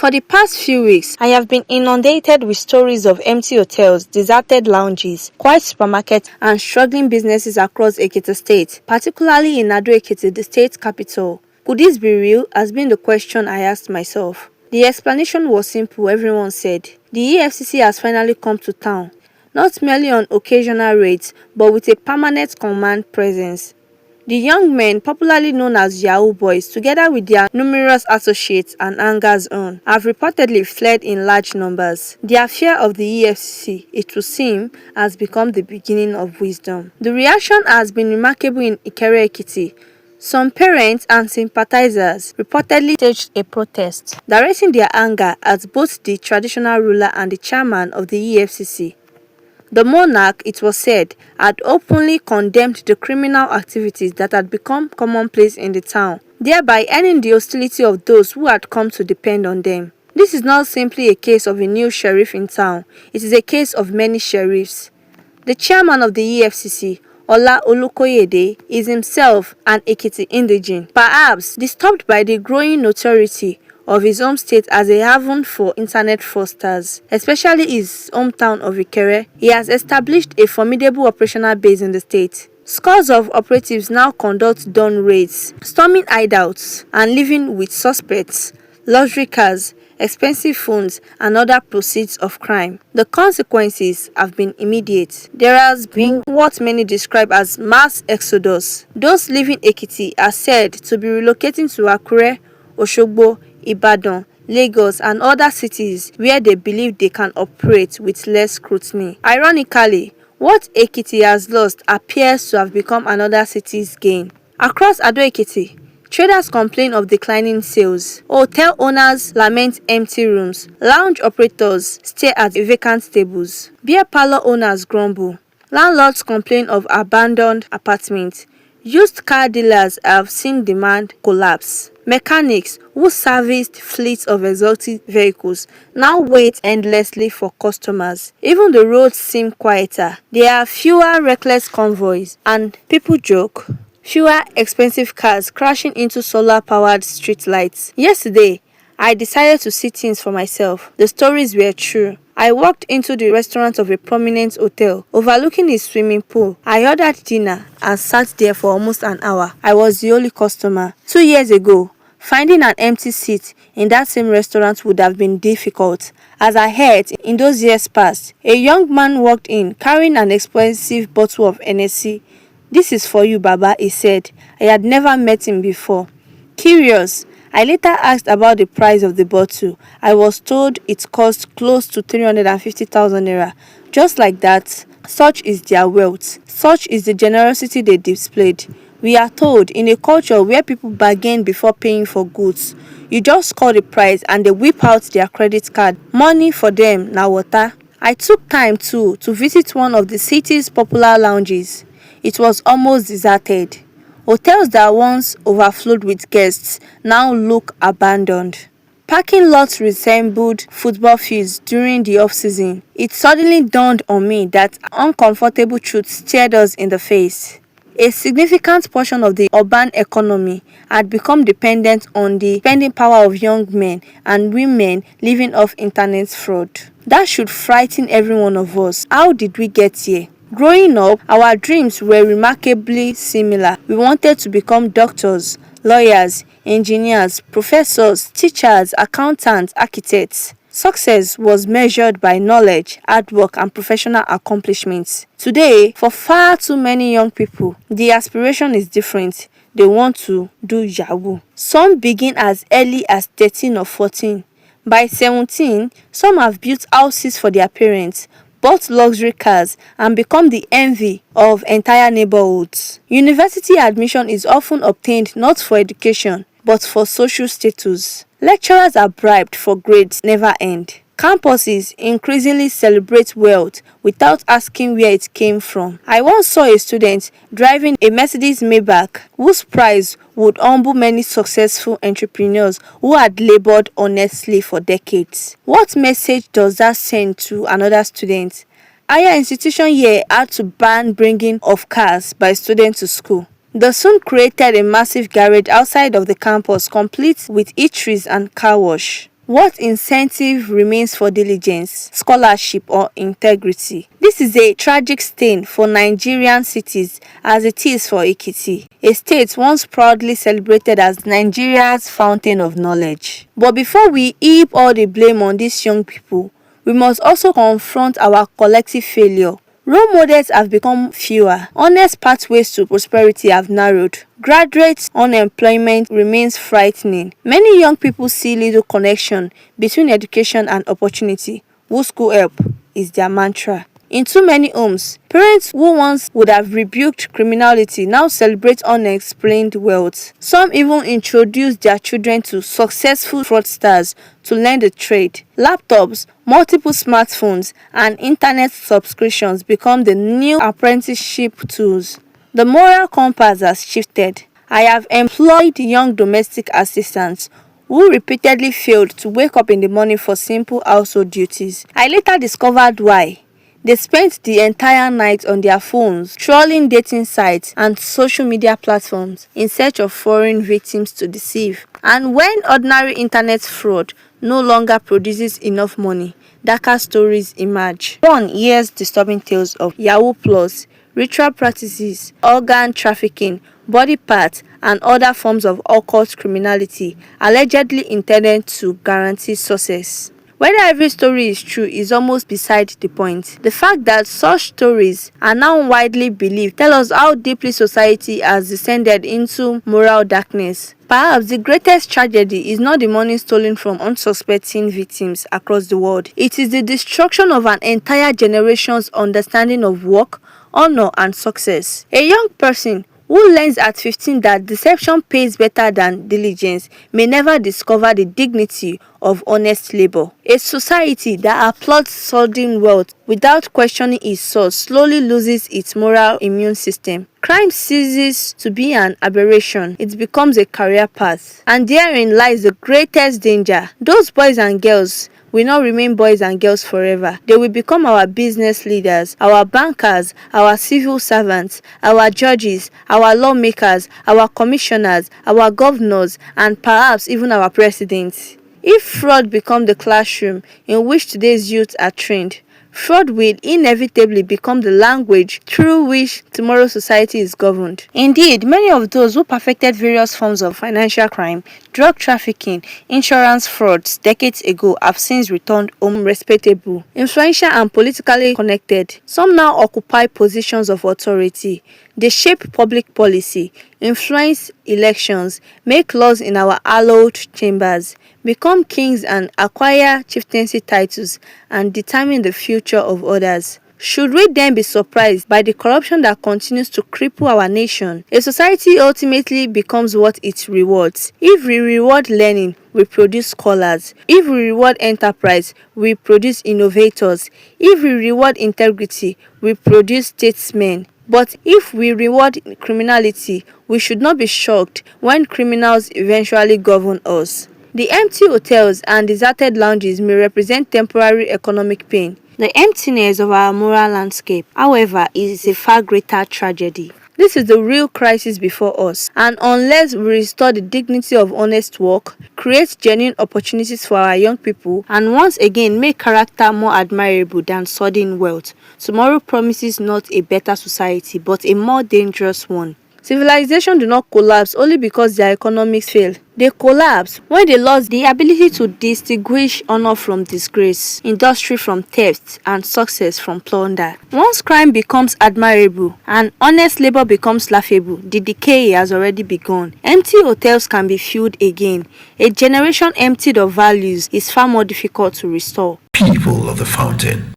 For the past few weeks, I have been inundated with stories of empty hotels, deserted lounges, quiet supermarkets, and struggling businesses across Ekiti State, particularly in ADO-EKITI, the state capital. Could this be real? Has been the question I asked myself. The explanation was simple, everyone said. The EFCC has finally come to town, not merely on occasional raids, but with a permanent command presence. The young men, popularly known as Yahoo Boys, together with their numerous associates and hangers-on, have reportedly fled in large numbers. Their fear of the EFCC, it would seem, has become the beginning of wisdom. The reaction has been remarkable in Ikere-Ekiti. Some parents and sympathizers reportedly staged a protest, directing their anger at both the traditional ruler and the chairman of the EFCC. The monarch, it was said, had openly condemned the criminal activities that had become commonplace in the town, thereby earning the hostility of those who had come to depend on them. This is not simply a case of a new sheriff in town, it is a case of many sheriffs. The chairman of the EFCC, Ola Olukoyede, is himself an Ekiti indigene, perhaps disturbed by the growing notoriety of his home state as a haven for internet fraudsters, especially his hometown of Ikere. He has established a formidable operational base in the state. Scores of operatives now conduct dawn raids, storming hideouts and living with suspects, luxury cars, expensive phones, and other proceeds of crime. The consequences have been immediate. There has been what many describe as mass exodus. Those leaving Ekiti are said to be relocating to Akure, Osogbo, Ibadan, Lagos, and other cities where they believe they can operate with less scrutiny. Ironically, what Ekiti has lost appears to have become another city's gain. Across ADO-EKITI, traders complain of declining sales, hotel owners lament empty rooms, lounge operators stare at vacant tables, beer parlor owners grumble, landlords complain of abandoned apartments, used car dealers have seen demand collapse. Mechanics who serviced fleets of exotic vehicles now wait endlessly for customers. Even the roads seem quieter. There are fewer reckless convoys, and people joke, fewer expensive cars crashing into solar-powered streetlights. Yesterday, I decided to see things for myself. The stories were true. I walked into the restaurant of a prominent hotel overlooking a swimming pool. I ordered dinner and sat there for almost an hour. I was the only customer. 2 years ago, finding an empty seat in that same restaurant would have been difficult. As I heard, in those years past, a young man walked in carrying an expensive bottle of NSC. "This is for you, Baba," he said. I had never met him before. Curious, I later asked about the price of the bottle. I was told it cost close to 350,000 naira. Just like that, such is their wealth. Such is the generosity they displayed. We are told in a culture where people bargain before paying for goods. You just call the price and they whip out their credit card. Money for them, na water. I took time too to visit one of the city's popular lounges. It was almost deserted. Hotels that once overflowed with guests now look abandoned. Parking lots resembled football fields during the off-season. It suddenly dawned on me that uncomfortable truth stared us in the face. A significant portion of the urban economy had become dependent on the spending power of young men and women living off internet fraud. That should frighten every one of us. How did we get here? Growing up, our dreams were remarkably similar. We wanted to become doctors, lawyers, engineers, professors, teachers, accountants, architects. Success was measured by knowledge, hard work, and professional accomplishments. Today, for far too many young people, the aspiration is different. They want to do Yahoo. Some begin as early as 13 or 14. By 17, some have built houses for their parents, bought luxury cars, and become the envy of entire neighborhoods. University admission is often obtained not for education, but for social status. Lecturers are bribed for grades never end. Campuses increasingly celebrate wealth without asking where it came from. I once saw a student driving a Mercedes Maybach whose price would humble many successful entrepreneurs who had labored honestly for decades. What message does that send to another student? Higher institution here had to ban bringing of cars by students to school. They soon created a massive garage outside of the campus, complete with eateries and car wash. What incentive remains for diligence, scholarship, or integrity? This is a tragic stain for Nigerian cities as it is for Ekiti, a state once proudly celebrated as Nigeria's fountain of knowledge. But before we heap all the blame on these young people, we must also confront our collective failure. Role models have become fewer. Honest pathways to prosperity have narrowed. Graduate unemployment remains frightening. Many young people see little connection between education and opportunity. Who school help is their mantra. In too many homes, parents who once would have rebuked criminality now celebrate unexplained wealth. Some even introduce their children to successful fraudsters to learn the trade. Laptops, multiple smartphones, and internet subscriptions become the new apprenticeship tools. The moral compass has shifted. I have employed young domestic assistants who repeatedly failed to wake up in the morning for simple household duties. I later discovered why. They spent the entire night on their phones, trawling dating sites and social media platforms in search of foreign victims to deceive. And when ordinary internet fraud no longer produces enough money, darker stories emerge. One hears disturbing tales of Yahoo Plus, ritual practices, organ trafficking, body parts, and other forms of occult criminality allegedly intended to guarantee success. Whether every story is true is almost beside the point. The fact that such stories are now widely believed tell us how deeply society has descended into moral darkness. Perhaps the greatest tragedy is not the money stolen from unsuspecting victims across the world. It is the destruction of an entire generation's understanding of work, honor, and success. A young person who learns at 15 that deception pays better than diligence may never discover the dignity of honest labor. A society that applauds sudden wealth without questioning its source slowly loses its moral immune system. Crime ceases to be an aberration, it becomes a career path. And therein lies the greatest danger. Those boys and girls will not remain boys and girls forever. They will become our business leaders, our bankers, our civil servants, our judges, our lawmakers, our commissioners, our governors, and perhaps even our presidents. If fraud becomes the classroom in which today's youth are trained, fraud will inevitably become the language through which tomorrow's society is governed. Indeed, many of those who perfected various forms of financial crime, drug trafficking, insurance frauds decades ago have since returned home respectable, influential, and politically connected. Some now occupy positions of authority. They shape public policy, influence elections, make laws in our hallowed chambers, become kings and acquire chieftaincy titles, and determine the future of others. Should we then be surprised by the corruption that continues to cripple our nation? A society ultimately becomes what it rewards. If we reward learning, we produce scholars. If we reward enterprise, we produce innovators. If we reward integrity, we produce statesmen. But if we reward criminality, we should not be shocked when criminals eventually govern us. The empty hotels and deserted lounges may represent temporary economic pain. The emptiness of our moral landscape, however, is a far greater tragedy. This is the real crisis before us, and unless we restore the dignity of honest work, create genuine opportunities for our young people, and once again make character more admirable than sudden wealth, tomorrow promises not a better society but a more dangerous one. Civilization do not collapse only because their economics fail. They collapse when they lost the ability to distinguish honor from disgrace, industry from theft, and success from plunder. Once crime becomes admirable and honest labor becomes laughable, the decay has already begun. Empty hotels can be filled again. A generation emptied of values is far more difficult to restore. People of the fountain.